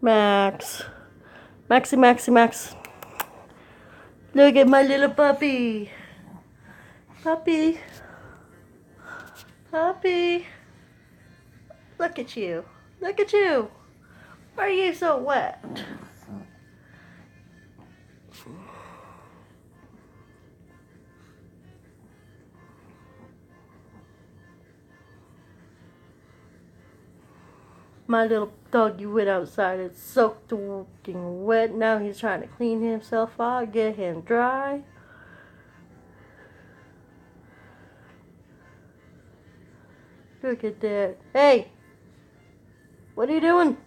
Max. Maxie, Maxie, Max. Look at my little puppy. Puppy. Puppy. Look at you. Look at you. Why are you so wet? My little doggy went outside and soaked walking wet. Now he's trying to clean himself out, get him dry. Look at that. Hey! What are you doing?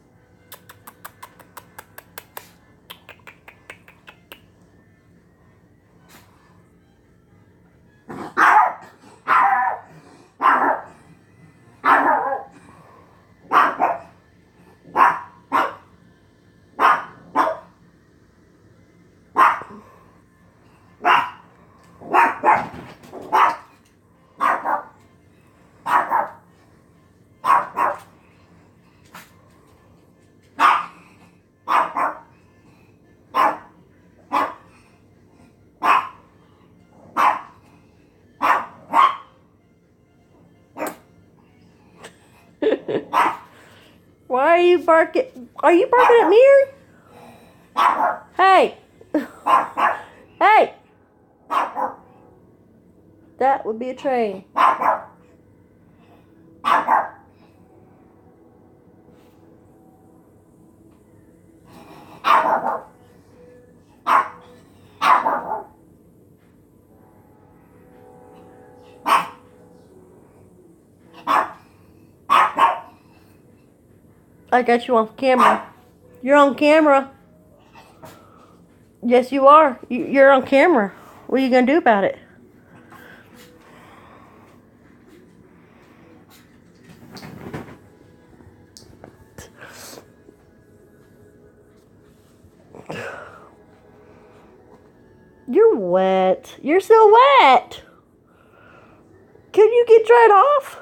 Why are you barking? Are you barking at me? Hey! Hey! That would be a train. I got you on camera. You're on camera. Yes, you are. You're on camera. What are you going to do about it? You're wet. You're so wet. Can you get dried off?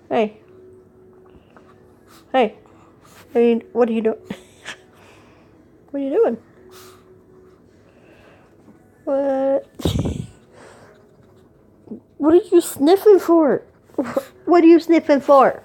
Hey. Hey. Hey, what are you doing? What are you doing? What? What are you sniffing for? What are you sniffing for?